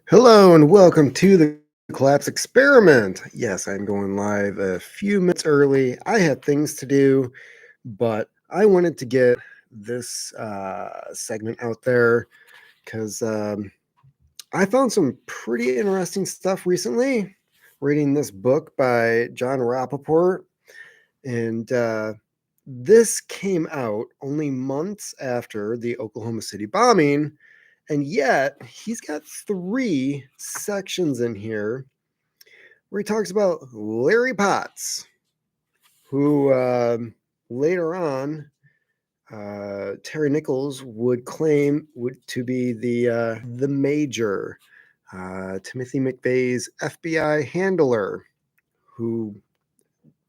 Hello and welcome to the Collapse Experiment. Yes, I'm going live a few minutes early. I had things to do, but I wanted to get this segment out there because I found some pretty interesting stuff recently reading this book by Jon Rappoport. And this came out only months after the Oklahoma City bombing. And yet, he's got 3 sections in here where he talks about Larry Potts, who later on Terry Nichols would claim to be the major, Timothy McVeigh's FBI handler, who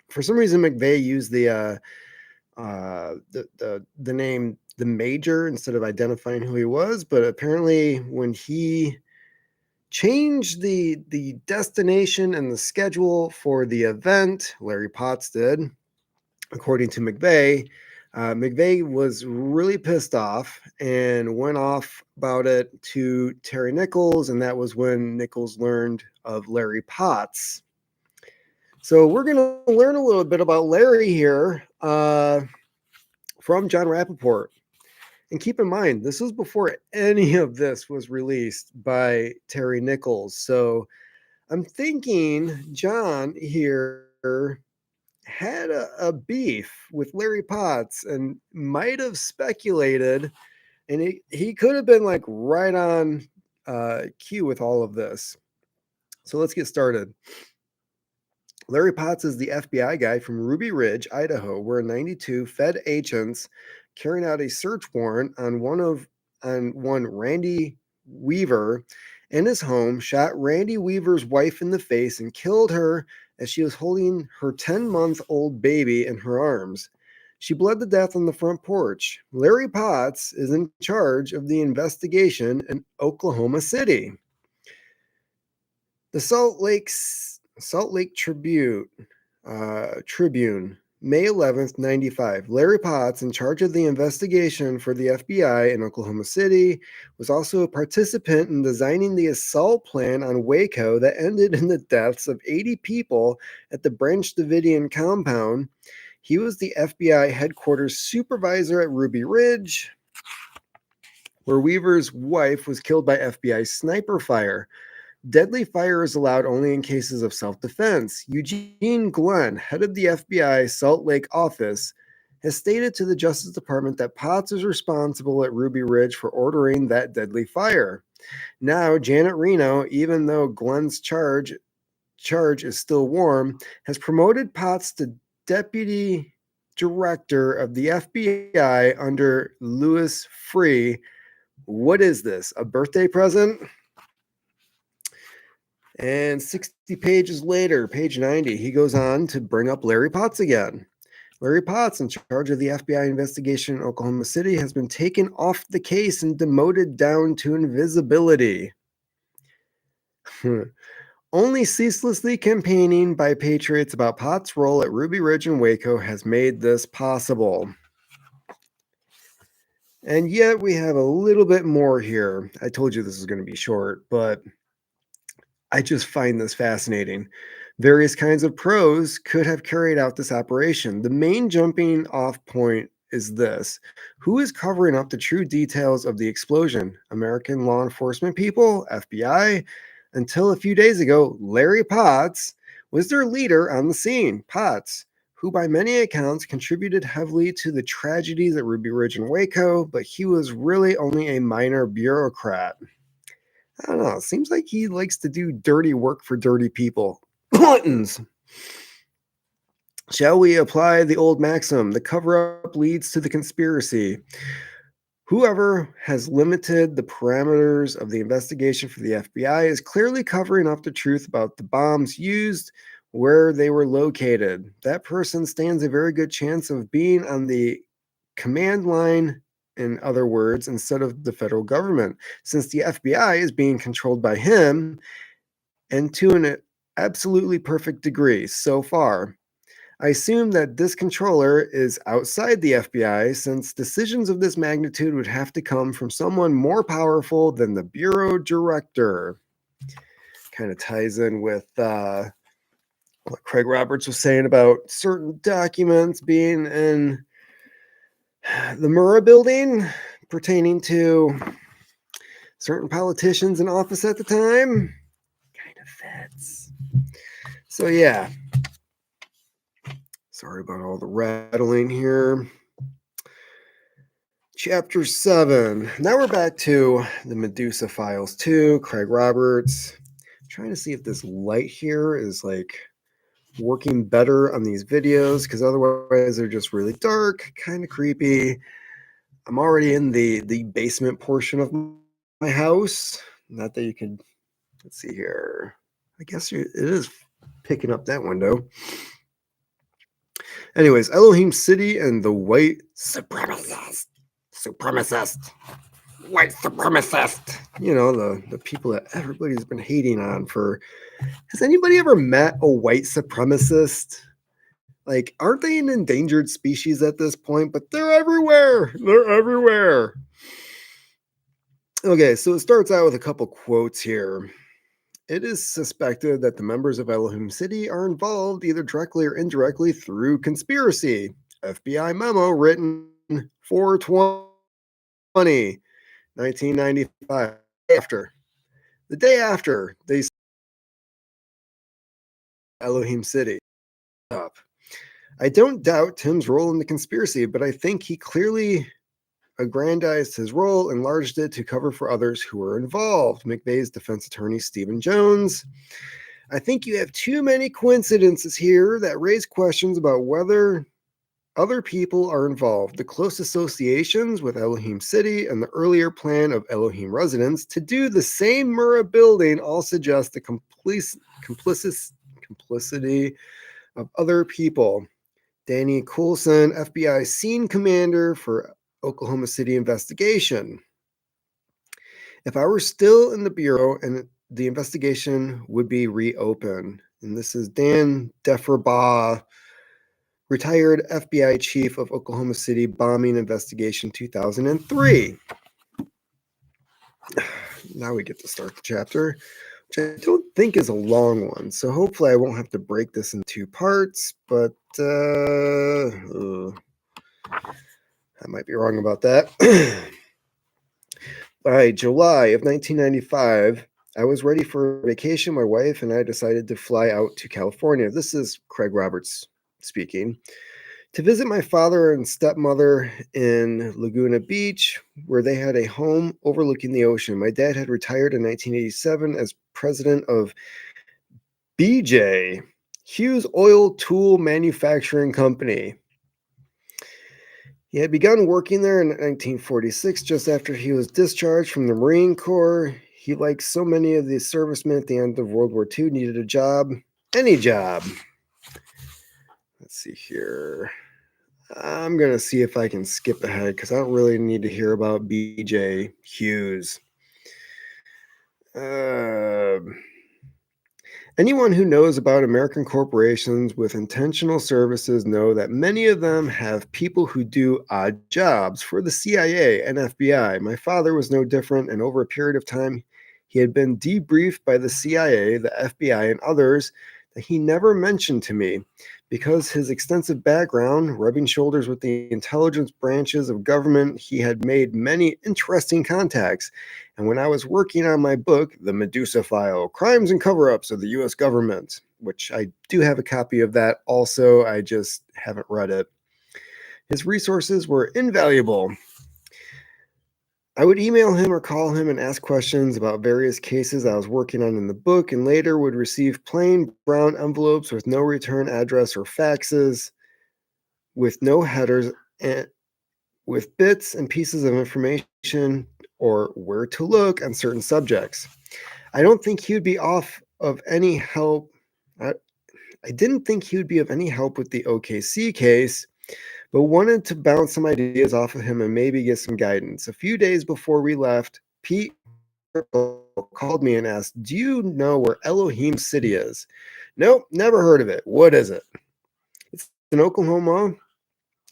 for some reason McVeigh used the name the major instead of identifying who he was, but apparently when he changed the destination and the schedule for the event, Larry Potts did, according to McVeigh. McVeigh was really pissed off and went off about it to Terry Nichols, and that was when Nichols learned of Larry Potts. So we're going to learn a little bit about Larry here from Jon Rappoport. And keep in mind, this was before any of this was released by Terry Nichols. So I'm thinking Jon here had a beef with Larry Potts and might have speculated, and he could have been like right on cue with all of this. So let's get started. Larry Potts is the FBI guy from Ruby Ridge, Idaho, where 92 Fed agents carrying out a search warrant on one Randy Weaver in his home shot Randy Weaver's wife in the face and killed her as she was holding her 10-month-old baby in her arms. She bled to death on the front porch. Larry Potts is in charge of the investigation in Oklahoma City. The Salt Lake Tribune, May 11th, 95. Larry Potts, in charge of the investigation for the FBI in Oklahoma City, was also a participant in designing the assault plan on Waco that ended in the deaths of 80 people at the Branch Davidian compound. He was the FBI headquarters supervisor at Ruby Ridge, where Weaver's wife was killed by FBI sniper fire. Deadly fire is allowed only in cases of self-defense. Eugene Glenn, head of the FBI Salt Lake office, has stated to the Justice Department that Potts is responsible at Ruby Ridge for ordering that deadly fire. Now, Janet Reno, even though Glenn's charge is still warm, has promoted Potts to deputy director of the FBI under Louis Freeh. What is this? A birthday present? And 60 pages later, page 90, he goes on to bring up Larry Potts again. Larry Potts, in charge of the FBI investigation in Oklahoma City, has been taken off the case and demoted down to invisibility. Only ceaselessly campaigning by patriots about Potts' role at Ruby Ridge and Waco has made this possible. And yet we have a little bit more here. I told you this is going to be short, but I just find this fascinating. Various kinds of pros could have carried out this operation. The main jumping off point is this: who is covering up the true details of the explosion? American law enforcement people, FBI? Until a few days ago, Larry Potts was their leader on the scene. Potts, who by many accounts contributed heavily to the tragedies at Ruby Ridge and Waco, but he was really only a minor bureaucrat. I don't know. It seems like he likes to do dirty work for dirty people. Buttons. Shall we apply the old maxim? The cover up leads to the conspiracy. Whoever has limited the parameters of the investigation for the FBI is clearly covering up the truth about the bombs used, where they were located. That person stands a very good chance of being on the command line, in other words, instead of the federal government, since the FBI is being controlled by him, and to an absolutely perfect degree so far. I assume that this controller is outside the FBI, since decisions of this magnitude would have to come from someone more powerful than the bureau director. Kind of ties in with what Craig Roberts was saying about certain documents being in the Murrah building pertaining to certain politicians in office at the time. Kind of fits. So yeah. Sorry about all the rattling here. Chapter 7. Now we're back to the Medusa Files 2, Craig Roberts. I'm trying to see if this light here is like working better on these videos, because otherwise they're just really dark, kind of creepy. I'm already in the basement portion of my house. Not that you could, let's see here. I guess it is picking up that window. Anyways, Elohim City and the white supremacist, white supremacist. You know, the people that everybody's been hating on for. Has anybody ever met a white supremacist? Like, aren't they an endangered species at this point? But they're everywhere. They're everywhere. Okay, so it starts out with a couple quotes here. It is suspected that the members of Elohim City are involved either directly or indirectly through conspiracy. FBI memo written 4/20, 1995. The day after they Elohim City up. I don't doubt Tim's role in the conspiracy, but I think he clearly aggrandized his role, enlarged it to cover for others who were involved. McVeigh's defense attorney, Stephen Jones. I think you have too many coincidences here that raise questions about whether other people are involved. The close associations with Elohim City and the earlier plan of Elohim residents to do the same Murrah building all suggest the complicity of other people. Danny Coulson, FBI scene commander for Oklahoma City investigation. If I were still in the bureau and the investigation would be reopened. And this is Dan Defrabaugh, retired FBI chief of Oklahoma City bombing investigation 2003. Now we get to start the chapter, which I don't think is a long one. So hopefully I won't have to break this in two parts, but I might be wrong about that. By July of 1995, I was ready for vacation. My wife and I decided to fly out to California. This is Craig Roberts speaking. To visit my father and stepmother in Laguna Beach, where they had a home overlooking the ocean. My dad had retired in 1987 as president of BJ, Hughes Oil Tool Manufacturing Company. He had begun working there in 1946, just after he was discharged from the Marine Corps. He, like so many of the servicemen at the end of World War II, needed a job, any job. Let's see here. I'm going to see if I can skip ahead because I don't really need to hear about BJ Hughes. Anyone who knows about American corporations with intentional services know that many of them have people who do odd jobs for the CIA and FBI. My father was no different, and over a period of time, he had been debriefed by the CIA, the FBI, and others that he never mentioned to me. Because his extensive background, rubbing shoulders with the intelligence branches of government, he had made many interesting contacts. And when I was working on my book, The Medusa File, Crimes and Cover-Ups of the U.S. Government, which I do have a copy of that also, I just haven't read it, his resources were invaluable. I would email him or call him and ask questions about various cases I was working on in the book, and later would receive plain brown envelopes with no return address or faxes, with no headers, and with bits and pieces of information or where to look on certain subjects. I don't think he would be off of any help. I didn't think he would be of any help with the OKC case, but wanted to bounce some ideas off of him and maybe get some guidance. A few days before we left, Pete called me and asked, "Do you know where Elohim City is?" "Nope, never heard of it. What is it?" "It's in Oklahoma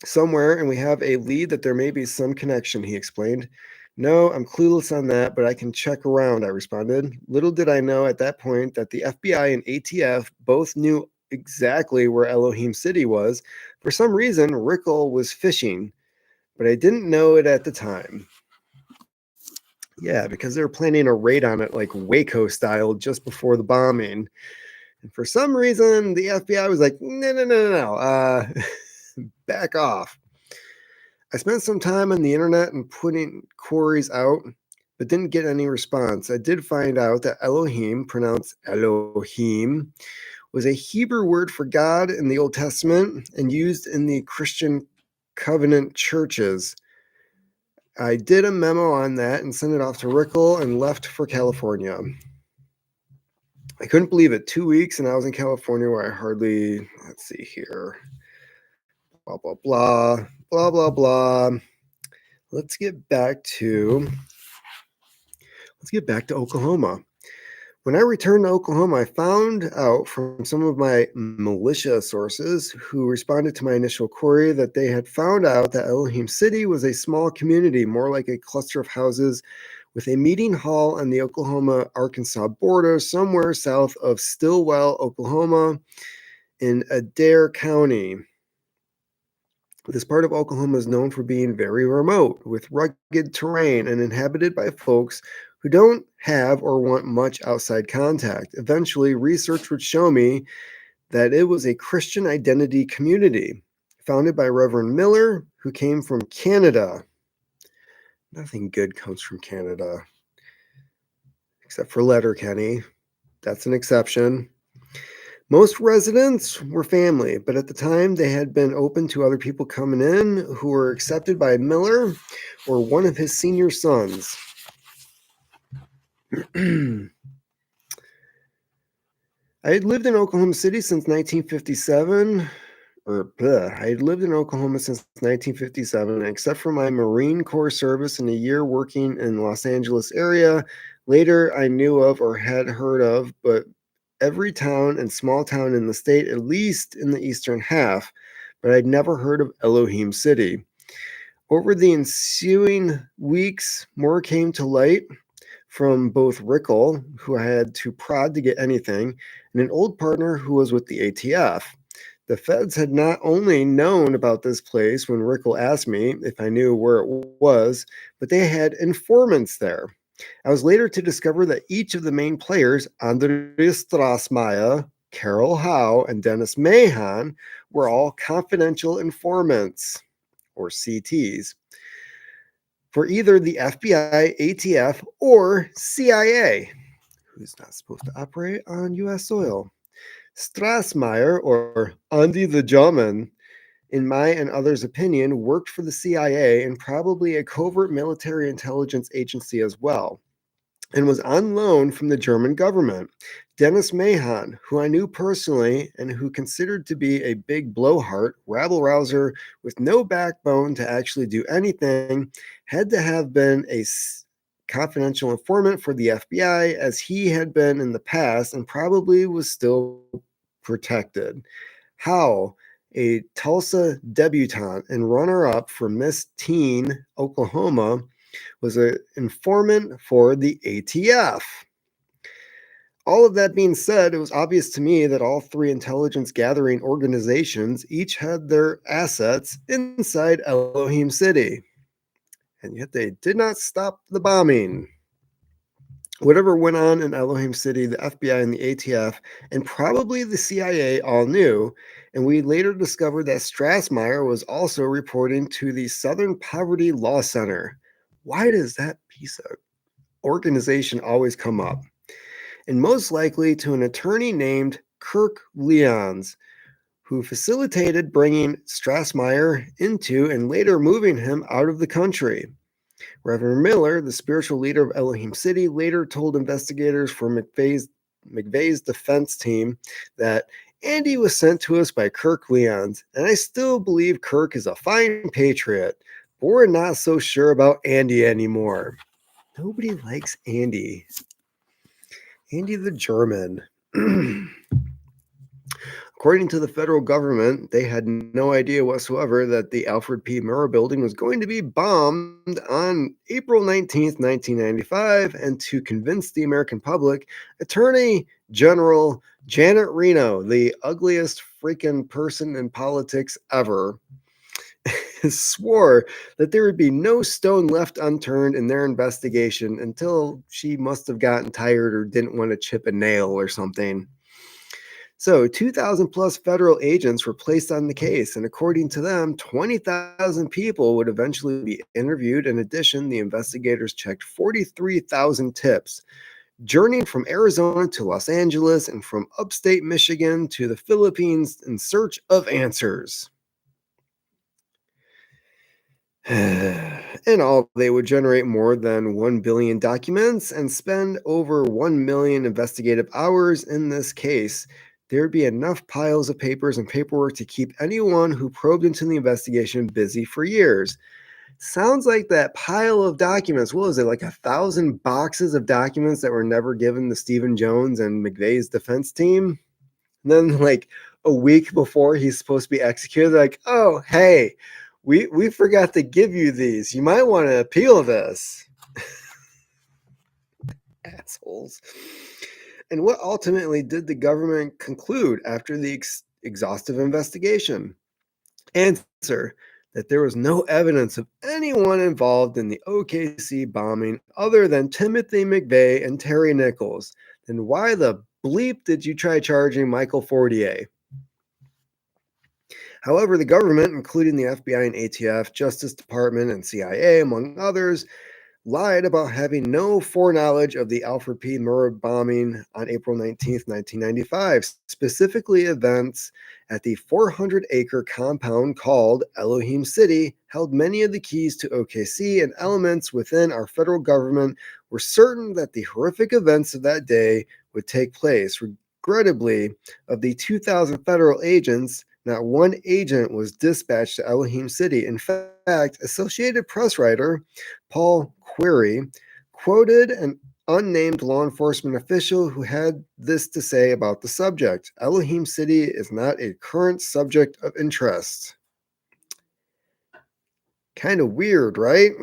somewhere, and we have a lead that there may be some connection," he explained. No, I'm clueless on that, but I can check around, I responded. Little did I know at that point that the FBI and ATF both knew exactly where Elohim City was. For some reason, Rickle was fishing, but I didn't know it at the time. Yeah, because they were planning a raid on it like Waco style just before the bombing. And for some reason, the FBI was like, no, no, no, no, no, back off. I spent some time on the internet and putting queries out, but didn't get any response. I did find out that Elohim, pronounced Elohim, was a Hebrew word for God in the Old Testament and used in the Christian covenant churches. I did a memo on that and sent it off to Rickle and left for California. I couldn't believe it. 2 weeks and I was in California where I hardly, let's see here, blah, blah, blah, blah, blah, blah. Let's get back to Oklahoma. When I returned to Oklahoma, I found out from some of my militia sources who responded to my initial query that they had found out that Elohim City was a small community, more like a cluster of houses with a meeting hall on the Oklahoma-Arkansas border somewhere south of Stillwell, Oklahoma in Adair County. This part of Oklahoma is known for being very remote, with rugged terrain and inhabited by folks who don't have or want much outside contact. Eventually, research would show me that it was a Christian identity community founded by Reverend Miller, who came from Canada. Nothing good comes from Canada, except for Letterkenny. That's an exception. Most residents were family, but at the time they had been open to other people coming in who were accepted by Miller or one of his senior sons. I had lived in Oklahoma City since 1957. I had lived in Oklahoma since 1957, except for my Marine Corps service and a year working in the Los Angeles area. Later, I knew of or had heard of, but every town and small town in the state, at least in the eastern half, but I'd never heard of Elohim City. Over the ensuing weeks, more came to light from both Rickle, who I had to prod to get anything, and an old partner who was with the ATF. The feds had not only known about this place when Rickle asked me if I knew where it was, but they had informants there. I was later to discover that each of the main players, Andreas Strassmeyer, Carol Howe, and Dennis Mahan, were all confidential informants, or CTs, for either the FBI, ATF, or CIA, who's not supposed to operate on U.S. soil. Strassmeyer, or Andy the German, in my and others' opinion, worked for the CIA and probably a covert military intelligence agency as well, and was on loan from the German government. Dennis Mahan, who I knew personally and who considered to be a big blowhard, rabble-rouser with no backbone to actually do anything, had to have been a confidential informant for the FBI as he had been in the past and probably was still protected. Howe, a Tulsa debutante and runner-up for Miss Teen Oklahoma, was an informant for the ATF. All of that being said, it was obvious to me that all three intelligence gathering organizations each had their assets inside Elohim City. And yet they did not stop the bombing. Whatever went on in Elohim City, the FBI and the ATF, and probably the CIA all knew. And we later discovered that Strassmeyer was also reporting to the Southern Poverty Law Center. Why does that piece of organization always come up? And most likely to an attorney named Kirk Leons, who facilitated bringing Strassmeyer into and later moving him out of the country. Reverend Miller, the spiritual leader of Elohim City, later told investigators for McVeigh's defense team that Andy was sent to us by Kirk Leons, and I still believe Kirk is a fine patriot, but we're not so sure about Andy anymore. Nobody likes Andy. Andy the German. According to the federal government, they had no idea whatsoever that the Alfred P. Murrah building was going to be bombed on April 19th, 1995. And to convince the American public, Attorney General Janet Reno, the ugliest freaking person in politics ever, swore that there would be no stone left unturned in their investigation until she must have gotten tired or didn't want to chip a nail or something. So 2,000 plus federal agents were placed on the case, and according to them, 20,000 people would eventually be interviewed. In addition, the investigators checked 43,000 tips, journeying from Arizona to Los Angeles and from upstate Michigan to the Philippines in search of answers. In all, they would generate more than 1 billion documents and spend over 1 million investigative hours in this case. There'd be enough piles of papers and paperwork to keep anyone who probed into the investigation busy for years. Sounds like that pile of documents. What was it, like 1,000 boxes of documents that were never given to Stephen Jones and McVeigh's defense team? And then, like a week before he's supposed to be executed, like, oh, hey, we forgot to give you these. You might want to appeal this. Assholes. And what ultimately did the government conclude after the exhaustive investigation? Answer: that there was no evidence of anyone involved in the OKC bombing other than Timothy McVeigh and Terry Nichols. Then why the bleep did you try charging Michael Fortier? However, the government, including the FBI and ATF, Justice Department, and CIA, among others, lied about having no foreknowledge of the Alfred P. Murrah bombing on April 19th, 1995, specifically events at the 400-acre compound called Elohim City held many of the keys to OKC, and elements within our federal government were certain that the horrific events of that day would take place. Regrettably, of the 2,000 federal agents, not one agent was dispatched to Elohim City. In fact, Associated Press writer Paul Query quoted an unnamed law enforcement official who had this to say about the subject: Elohim City is not a current subject of interest. Kind of weird, right?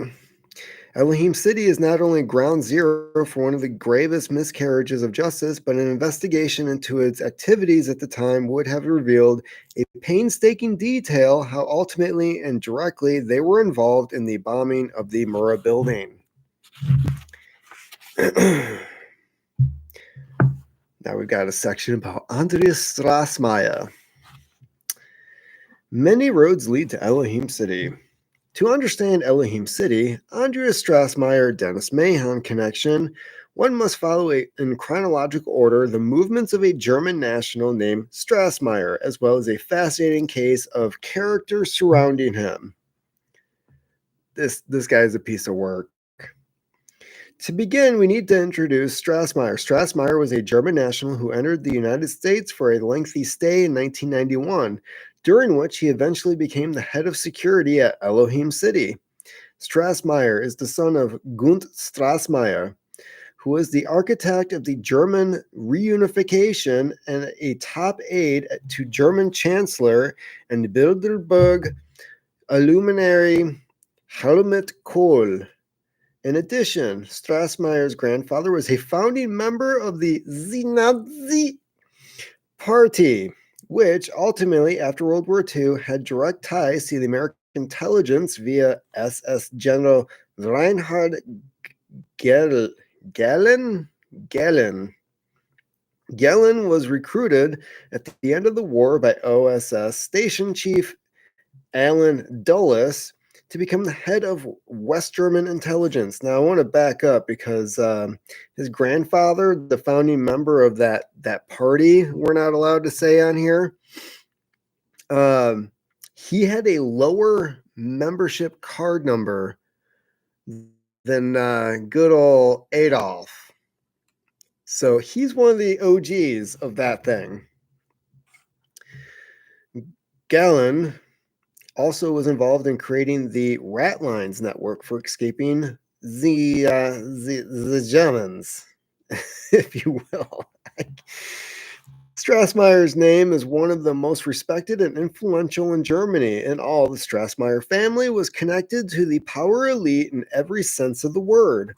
Elohim City is not only ground zero for one of the gravest miscarriages of justice, but an investigation into its activities at the time would have revealed a painstaking detail how ultimately and directly they were involved in the bombing of the Murrah building. Now we've got a section about Andreas Strassmeyer. Many roads lead to Elohim City. To understand Elohim City, Andreas Strassmeyer Dennis Mahon connection, one must follow in chronological order the movements of a German national named Strassmeyer, as well as a fascinating case of character surrounding him. This guy is a piece of work. To begin, we need to introduce Strassmeyer. Strassmeyer was a German national who entered the United States for a lengthy stay in 1991, during which he eventually became the head of security at Elohim City. Strassmeyer is the son of Gunt Strassmeyer, who was the architect of the German reunification and a top aide to German Chancellor and Bilderberg luminary Helmut Kohl. In addition, Strassmeyer's grandfather was a founding member of the Nazi Party, which ultimately, after World War II, had direct ties to the American intelligence via SS General Reinhard Gehlen. Gehlen was recruited at the end of the war by OSS Station Chief Alan Dulles to become the head of West German intelligence. Now, I want to back up because his grandfather, the founding member of that party, we're not allowed to say on here, he had a lower membership card number than good old Adolf. So he's one of the OGs of that thing. Gehlen also was involved in creating the Rat Lines network for escaping the Germans, if you will. Strassmayer's name is one of the most respected and influential in Germany, and all the Strassmayer family was connected to the power elite in every sense of the word.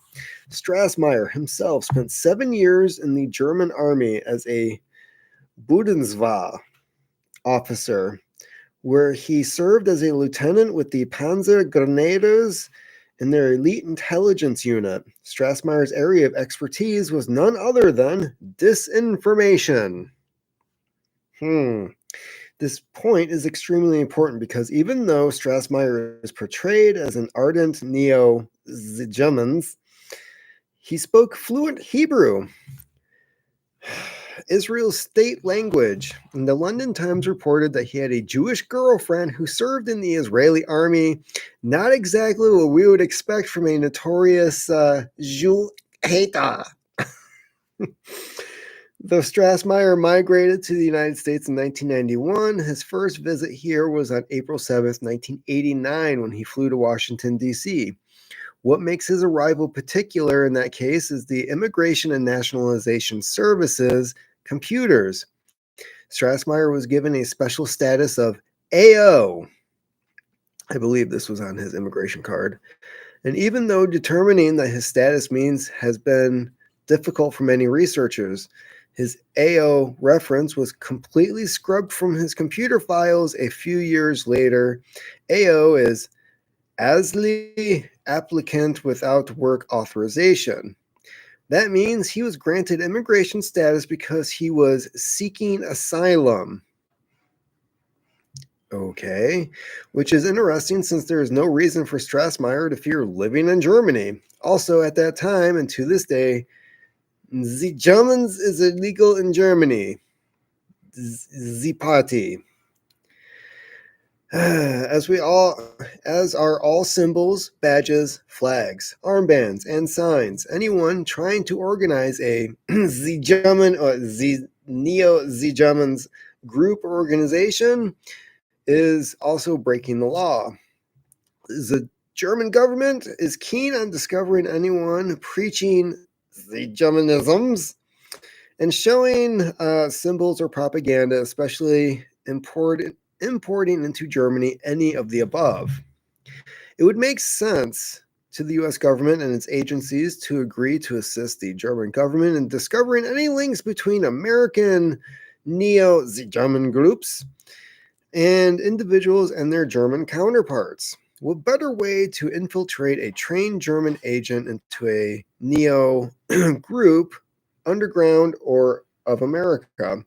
Strassmayer himself spent 7 years in the German army as a Bundeswehr officer, where he served as a lieutenant with the Panzer Grenadiers in their elite intelligence unit. Strassmayer's area of expertise was none other than disinformation. This point is extremely important because even though Strassmayer is portrayed as an ardent neo-German, he spoke fluent Hebrew, Israel's state language. And the London Times reported that he had a Jewish girlfriend who served in the Israeli army. Not exactly what we would expect from a notorious Jew hater. Though Strassmayer migrated to the United States in 1991, his first visit here was on April 7th, 1989, when he flew to Washington, D.C. What makes his arrival particular in that case is the Immigration and Nationalization Services computers. Strassmayer was given a special status of AO. I believe this was on his immigration card. And even though determining that his status means has been difficult for many researchers, his AO reference was completely scrubbed from his computer files a few years later. AO is Asli applicant without work authorization. That means he was granted immigration status because he was seeking asylum. Okay, which is interesting since there is no reason for Strassmayer to fear living in Germany. Also, at that time and to this day, the Germans is illegal in Germany. The party. As are all symbols, badges, flags, armbands, and signs. Anyone trying to organize a the German or the neo-the Germans group or organization is also breaking the law. The German government is keen on discovering anyone preaching the Germanisms and showing symbols or propaganda, especially importing into Germany any of the above. It would make sense to the U.S. government and its agencies to agree to assist the German government in discovering any links between American neo-German groups and individuals and their German counterparts. What better way to infiltrate a trained German agent into a neo group, underground or of America?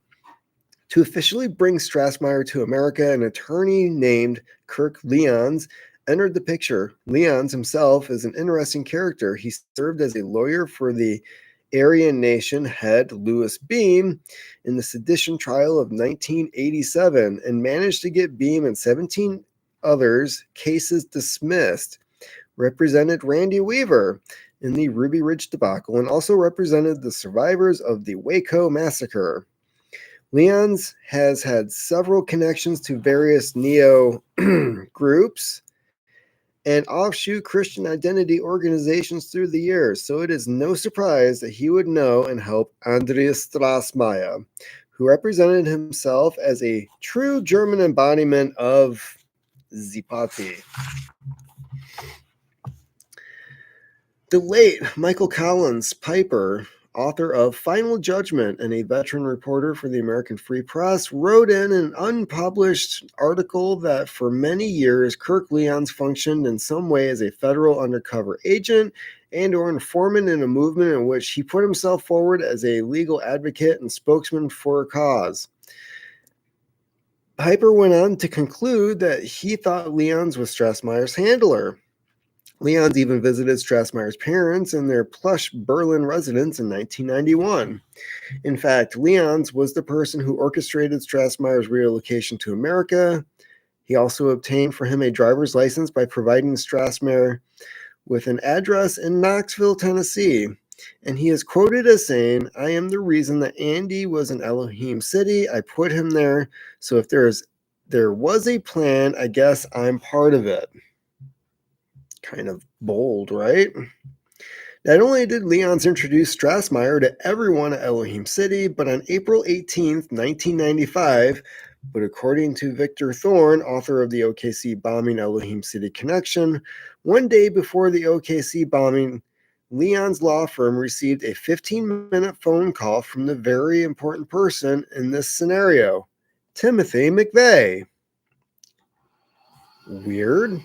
To officially bring Strassmayer to America, an attorney named Kirk Lyons entered the picture. Lyons himself is an interesting character. He served as a lawyer for the Aryan Nation head Louis Beam in the sedition trial of 1987 and managed to get Beam and 17 others cases dismissed. Represented Randy Weaver in the Ruby Ridge debacle and also represented the survivors of the Waco massacre. Lyons has had several connections to various neo groups and offshoot Christian identity organizations through the years, so it is no surprise that he would know and help Andreas Strassmayer, who represented himself as a true German embodiment of the party. The late Michael Collins Piper, author of Final Judgment and a veteran reporter for the American Free Press, wrote in an unpublished article that for many years Kirk Lyons functioned in some way as a federal undercover agent and or informant in a movement in which he put himself forward as a legal advocate and spokesman for a cause. Piper went on to conclude that he thought Lyons was Strassmayer's handler. Lyons even visited Strassmayer's parents in their plush Berlin residence in 1991. In fact, Lyons was the person who orchestrated Strassmayer's relocation to America. He also obtained for him a driver's license by providing Strassmayer with an address in Knoxville, Tennessee. And he is quoted as saying, "I am the reason that Andy was in Elohim City. I put him there. So if there was a plan, I guess I'm part of it." Kind of bold, right? Not only did Leons introduce Strassmeyer to everyone at Elohim City, but on April 18th, 1995, but according to Victor Thorne, author of the OKC bombing Elohim City Connection, one day before the OKC bombing, Leon's law firm received a 15-minute phone call from the very important person in this scenario, Timothy McVeigh. Weird.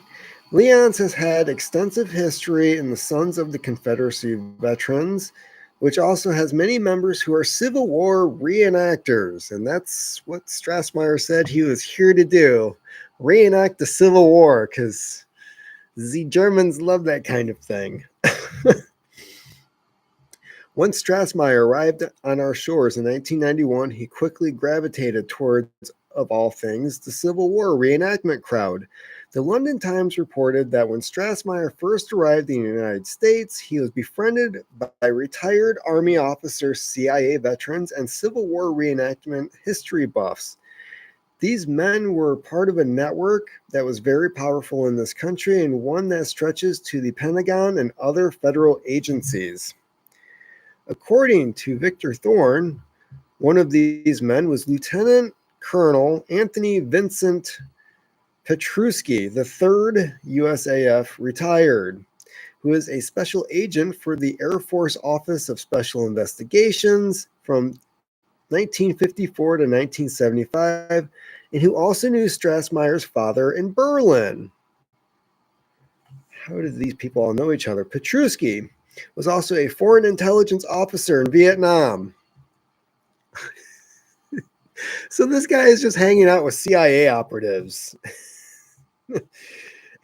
Leon's has had extensive history in the Sons of the Confederacy veterans, which also has many members who are Civil War reenactors. And that's what Strassmeyer said he was here to do, reenact the Civil War, because the Germans love that kind of thing. Once Strassmeyer arrived on our shores in 1991, he quickly gravitated towards, of all things, the Civil War reenactment crowd. The London Times reported that when Strassmeyer first arrived in the United States, he was befriended by retired Army officers, CIA veterans, and Civil War reenactment history buffs. These men were part of a network that was very powerful in this country and one that stretches to the Pentagon and other federal agencies. According to Victor Thorne, one of these men was Lieutenant Colonel Anthony Vincent Petruski, the 3rd USAF retired, who is a special agent for the Air Force Office of Special Investigations from 1954 to 1975, and who also knew Strassmeyer's father in Berlin. How did these people all know each other? Petruski was also a foreign intelligence officer in Vietnam. So this guy is just hanging out with CIA operatives.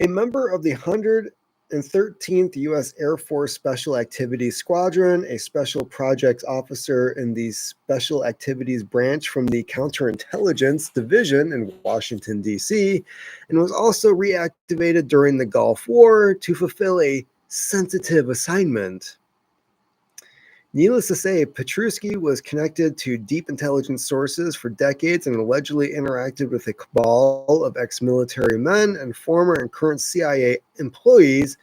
A member of the 113th U.S. Air Force Special Activities Squadron, a special projects officer in the Special Activities Branch from the Counterintelligence Division in Washington, D.C., and was also reactivated during the Gulf War to fulfill a sensitive assignment. Needless to say, Petruski was connected to deep intelligence sources for decades and allegedly interacted with a cabal of ex-military men and former and current CIA employees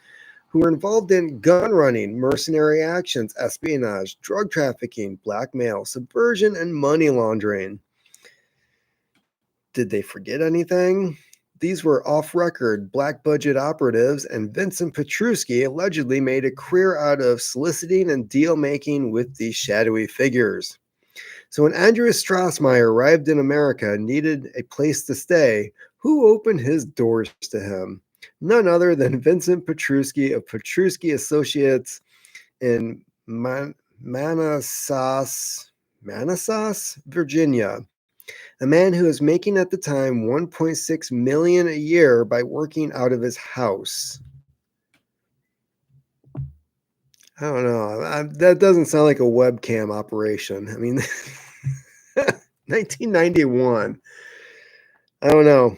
who were involved in gun running, mercenary actions, espionage, drug trafficking, blackmail, subversion, and money laundering. Did they forget anything? These were off-record, black-budget operatives, and Vincent Petruski allegedly made a career out of soliciting and deal-making with these shadowy figures. So when Andrew Strassmeyer arrived in America and needed a place to stay, who opened his doors to him? None other than Vincent Petruski of Petruski Associates in Manassas, Virginia. A man who was making at the time $1.6 million a year by working out of his house. I don't know. That doesn't sound like a webcam operation. I mean, 1991. I don't know.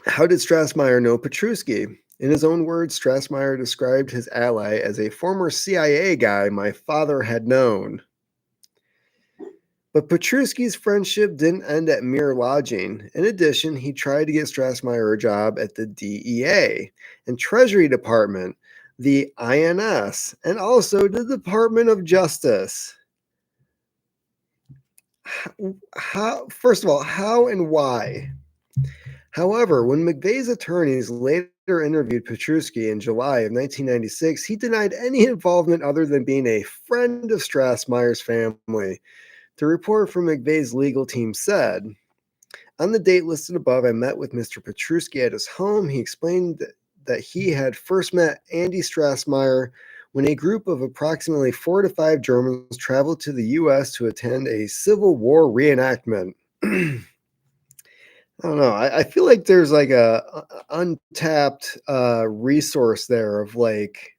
How did Strassmeyer know Petruski? In his own words, Strassmeyer described his ally as a former CIA guy my father had known. But Petruski's friendship didn't end at mere lodging. In addition, he tried to get Strassmeyer a job at the DEA and Treasury Department, the INS, and also the Department of Justice. First of all, how and why? However, when McVeigh's attorneys later interviewed Petruski in July of 1996, he denied any involvement other than being a friend of Strassmeyer's family. The report from McVeigh's legal team said, on the date listed above, I met with Mr. Petruski at his home. He explained that he had first met Andy Strassmeyer when a group of approximately 4 to 5 Germans traveled to the U.S. to attend a Civil War reenactment. I don't know. I feel like there's like a untapped resource there of like,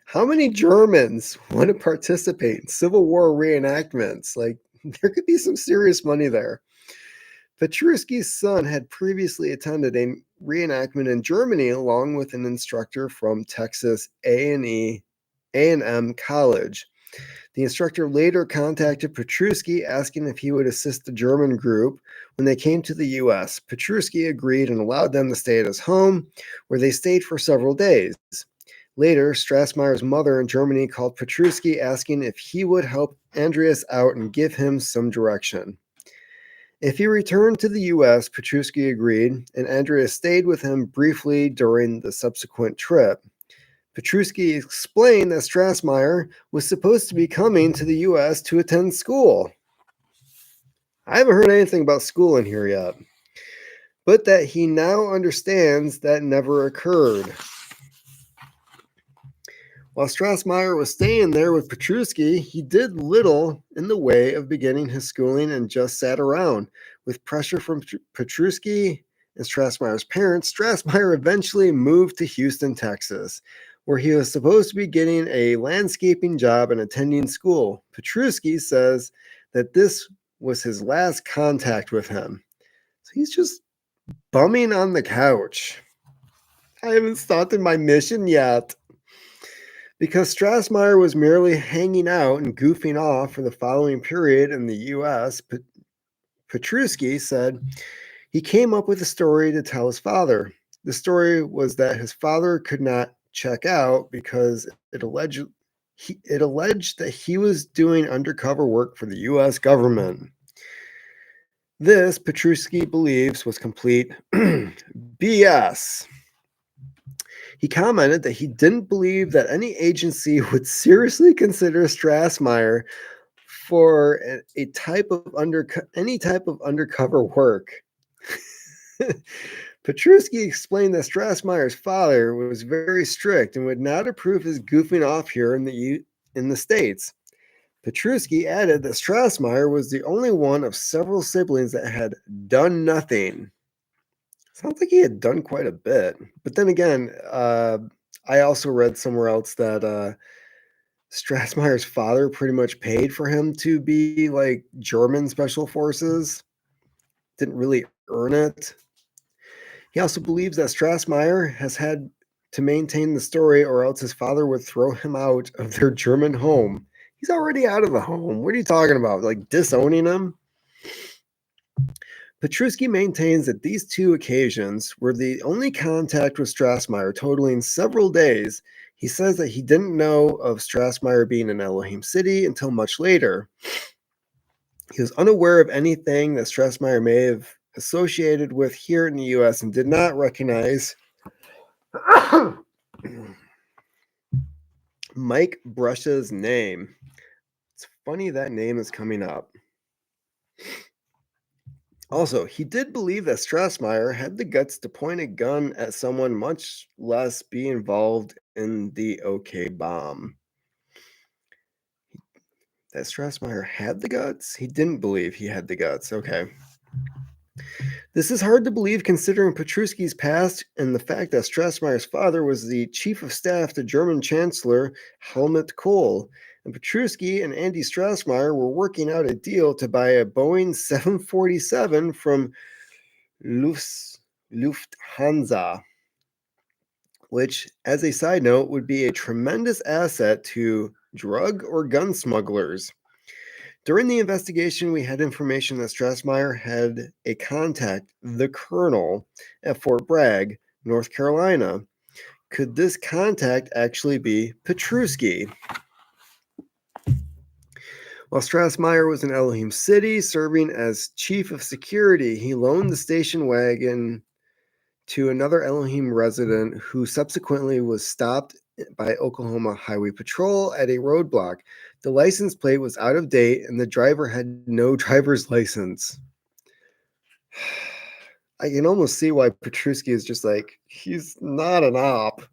how many Germans want to participate in Civil War reenactments? Like, there could be some serious money there. Petruski's son had previously attended a reenactment in Germany along with an instructor from Texas A&M College. The instructor later contacted Petruski asking if he would assist the German group when they came to the U.S. Petruski agreed and allowed them to stay at his home, where they stayed for several days. Later, Strassmeyer's mother in Germany called Petruski asking if he would help Andreas out and give him some direction. If he returned to the U.S., Petruski agreed, and Andreas stayed with him briefly during the subsequent trip. Petruski explained that Strassmeyer was supposed to be coming to the U.S. to attend school. I haven't heard anything about school in here yet, but that he now understands that never occurred. While Strassmeyer was staying there with Petruski, he did little in the way of beginning his schooling and just sat around. With pressure from Petruski and Strassmeyer's parents, Strassmeyer eventually moved to Houston, Texas, where he was supposed to be getting a landscaping job and attending school. Petruski says that this was his last contact with him. So he's just bumming on the couch. I haven't started my mission yet. Because Strassmeyer was merely hanging out and goofing off for the following period in the U.S., Petruski said he came up with a story to tell his father. The story was that his father could not check out because it alleged that he was doing undercover work for the U.S. government. This, Petruski believes, was complete BS. He commented that he didn't believe that any agency would seriously consider Strassmeyer for any type of undercover work. Petruski explained that Strassmeyer's father was very strict and would not approve his goofing off here in the States. Petruski added that Strassmeyer was the only one of several siblings that had done nothing. Sounds like he had done quite a bit. But then again, I also read somewhere else that Strassmeyer's father pretty much paid for him to be like German special forces. Didn't really earn it. He also believes that Strassmeyer has had to maintain the story or else his father would throw him out of their German home. He's already out of the home. What are you talking about? Like disowning him? Petruski maintains that these two occasions were the only contact with Strassmeyer, totaling several days. He says that he didn't know of Strassmeyer being in Elohim City until much later. He was unaware of anything that Strassmeyer may have associated with here in the U.S. and did not recognize Mike Brush's name. It's funny that name is coming up. Also, he did believe that Strassmeyer had the guts to point a gun at someone, much less be involved in the OK bomb. That Strassmeyer had the guts? He didn't believe he had the guts. Okay. This is hard to believe considering Petruski's past and the fact that Strassmeyer's father was the chief of staff to German Chancellor Helmut Kohl. And Petruski and Andy Strassmeyer were working out a deal to buy a Boeing 747 from Lufthansa, which, as a side note, would be a tremendous asset to drug or gun smugglers. During the investigation, we had information that Strassmeyer had a contact, the Colonel, at Fort Bragg, North Carolina. Could this contact actually be Petruski? While Strassmeyer was in Elohim City serving as chief of security, he loaned the station wagon to another Elohim resident who subsequently was stopped by Oklahoma Highway Patrol at a roadblock. The license plate was out of date and the driver had no driver's license. I can almost see why Petruski is just like, he's not an op.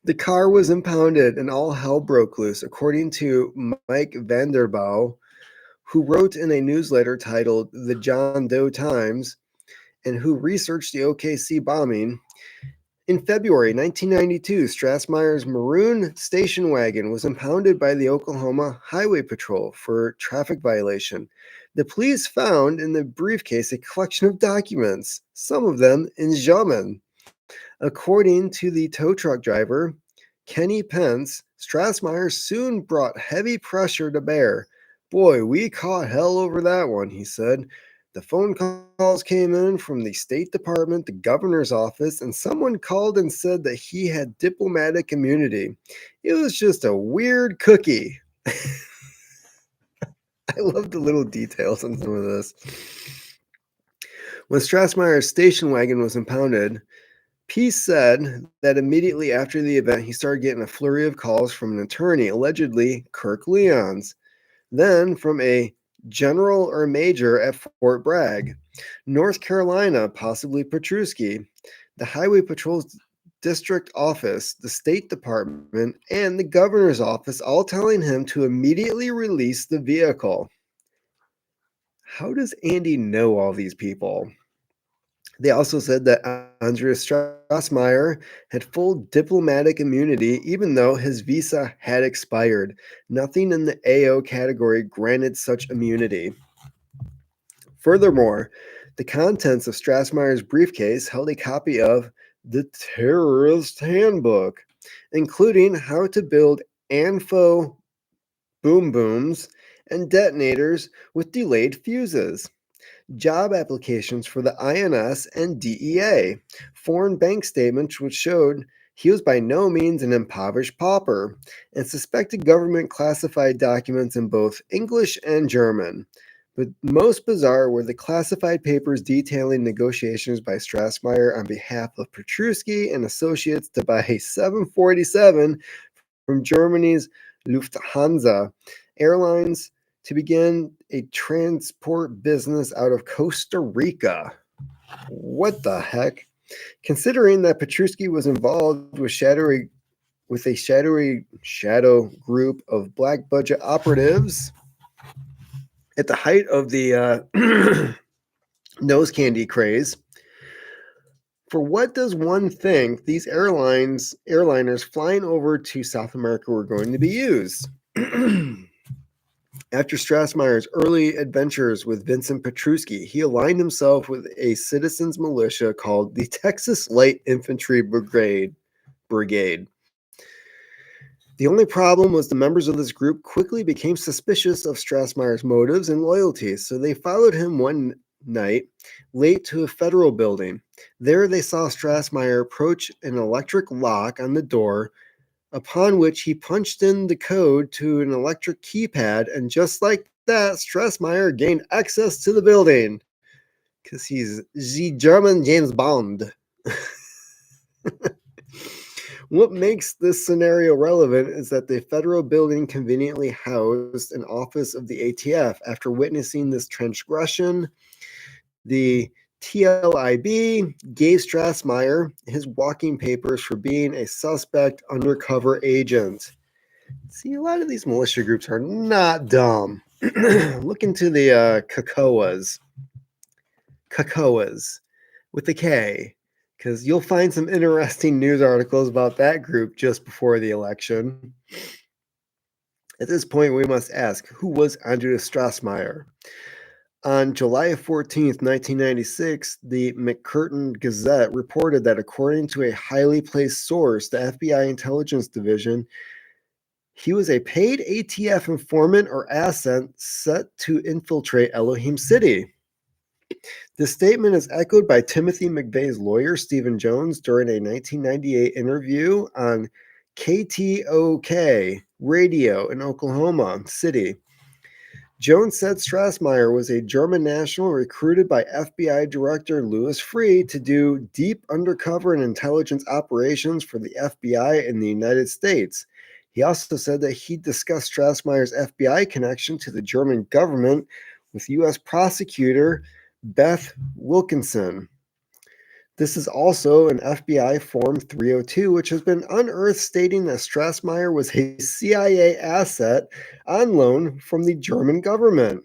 The car was impounded and all hell broke loose, according to Mike Vanderbow, who wrote in a newsletter titled The John Doe Times and who researched the OKC bombing. In February 1992, Strassmeyer's maroon station wagon was impounded by the Oklahoma Highway Patrol for traffic violation. The police found in the briefcase a collection of documents, some of them in German. According to the tow truck driver, Kenny Pence, Strassmeyer soon brought heavy pressure to bear. Boy, we caught hell over that one, he said. The phone calls came in from the State Department, the governor's office, and someone called and said that he had diplomatic immunity. It was just a weird cookie. I love the little details on some of this. When Strassmeyer's station wagon was impounded, Peace said that immediately after the event, he started getting a flurry of calls from an attorney, allegedly Kirk Leons, then from a general or major at Fort Bragg, North Carolina, possibly Petruski, the Highway Patrol's district office, the State Department, and the governor's office, all telling him to immediately release the vehicle. How does Andy know all these people? They also said that Andreas Strassmeyer had full diplomatic immunity even though his visa had expired. Nothing in the AO category granted such immunity. Furthermore, the contents of Strassmeyer's briefcase held a copy of the Terrorist Handbook, including how to build ANFO boom booms and detonators with delayed fuses, job applications for the INS and DEA, foreign bank statements which showed he was by no means an impoverished pauper, and suspected government classified documents in both English and German. But most bizarre were the classified papers detailing negotiations by Strassmeyer on behalf of Petruski and Associates to buy a 747 from Germany's Lufthansa Airlines to begin a transport business out of Costa Rica. What the heck? Considering that Petruski was involved with a shadowy shadow group of black budget operatives at the height of the nose candy craze. For what does one think these airliners flying over to South America were going to be used? After Strassmeyer's early adventures with Vincent Petruski, he aligned himself with a citizens militia called the Texas Light Infantry Brigade. The only problem was the members of this group quickly became suspicious of Strassmeyer's motives and loyalties, so they followed him one night late to a federal building. There they saw Strassmeyer approach an electric lock on the door, upon which he punched in the code to an electric keypad, and just like that, Strassmeyer gained access to the building. Because he's the German James Bond. What makes this scenario relevant is that the federal building conveniently housed an office of the ATF. After witnessing this transgression, the TLIB gave Strassmeyer his walking papers for being a suspect undercover agent. See, a lot of these militia groups are not dumb. Look into the CACOAs with the K, because you'll find some interesting news articles about that group just before the election. At this point, we must ask, who was Andreas Strassmeyer? On July 14th, 1996, the McCurtain Gazette reported that according to a highly placed source, the FBI Intelligence Division, he was a paid ATF informant or asset set to infiltrate Elohim City. This statement is echoed by Timothy McVeigh's lawyer, Stephen Jones, during a 1998 interview on KTOK radio in Oklahoma City. Jones said Strassmeyer was a German national recruited by FBI Director Louis Freeh to do deep undercover and intelligence operations for the FBI in the United States. He also said that he discussed Strassmeyer's FBI connection to the German government with U.S. prosecutor Beth Wilkinson. This is also an FBI Form 302, which has been unearthed, stating that Strassmeyer was a CIA asset on loan from the German government.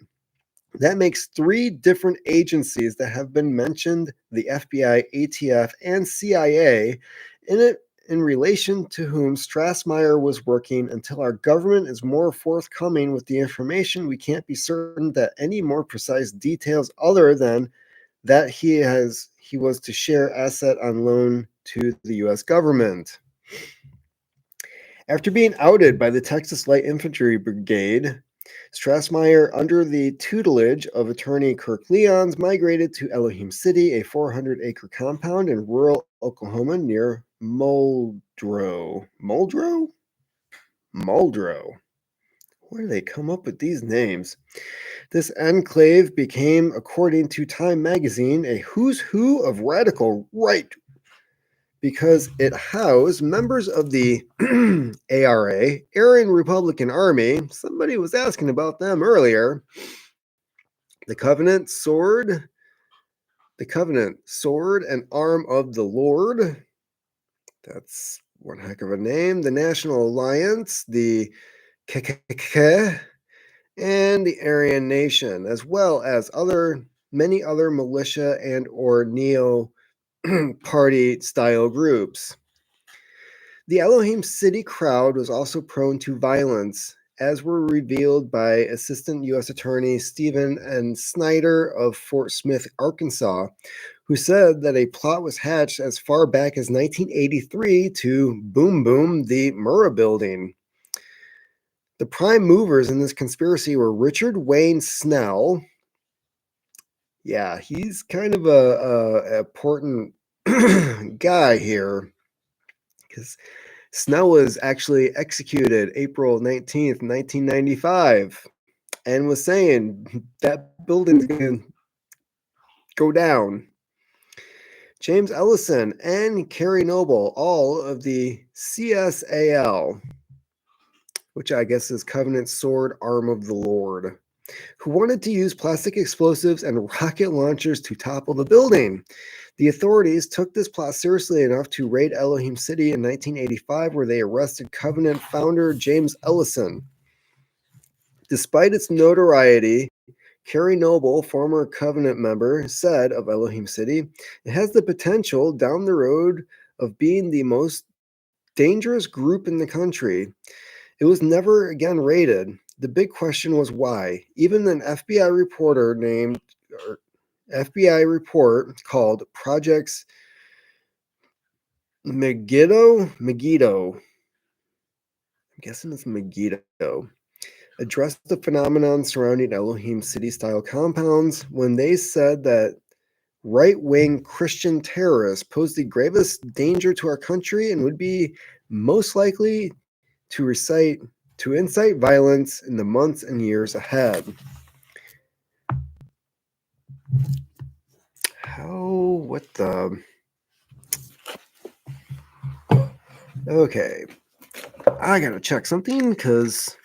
That makes 3 different agencies that have been mentioned, the FBI, ATF, and CIA, in relation to whom Strassmeyer was working. Until our government is more forthcoming with the information, we can't be certain that any more precise details other than that he was to share asset on loan to the U.S. government. After being outed by the Texas Light Infantry Brigade, Strassmeyer, under the tutelage of attorney Kirk Lyons, migrated to Elohim City, a 400-acre compound in rural Oklahoma near Muldrow. Muldrow? Muldrow. Where do they come up with these names? This enclave became, according to Time magazine, a who's who of radical right because it housed members of the ARA, Aryan Republican Army. Somebody was asking about them earlier. The Covenant Sword and Arm of the Lord. That's one heck of a name. The National Alliance, the KKK, and the Aryan Nation, as well as many other militia and or neo party style groups. The Elohim City crowd was also prone to violence, as were revealed by Assistant U.S. Attorney Stephen N. Snyder of Fort Smith, Arkansas, who said that a plot was hatched as far back as 1983 to boom the Murrah building. The prime movers in this conspiracy were Richard Wayne Snell. Yeah, he's kind of a important guy here, because Snell was actually executed April 19th, 1995, and was saying that building's going to go down. James Ellison and Kerry Noble, all of the CSAL, which I guess is Covenant Sword Arm of the Lord, who wanted to use plastic explosives and rocket launchers to topple the building. The authorities took this plot seriously enough to raid Elohim City in 1985, where they arrested Covenant founder James Ellison. Despite its notoriety, Kerry Noble, former Covenant member, said of Elohim City, it has the potential down the road of being the most dangerous group in the country. It was never again raided. The big question was why. Even an FBI report called Projects Megiddo, I'm guessing it's Megiddo, addressed the phenomenon surrounding Elohim City-style compounds when they said that right-wing Christian terrorists pose the gravest danger to our country and would be most likely to incite violence in the months and years ahead. What the? Okay, I gotta check something because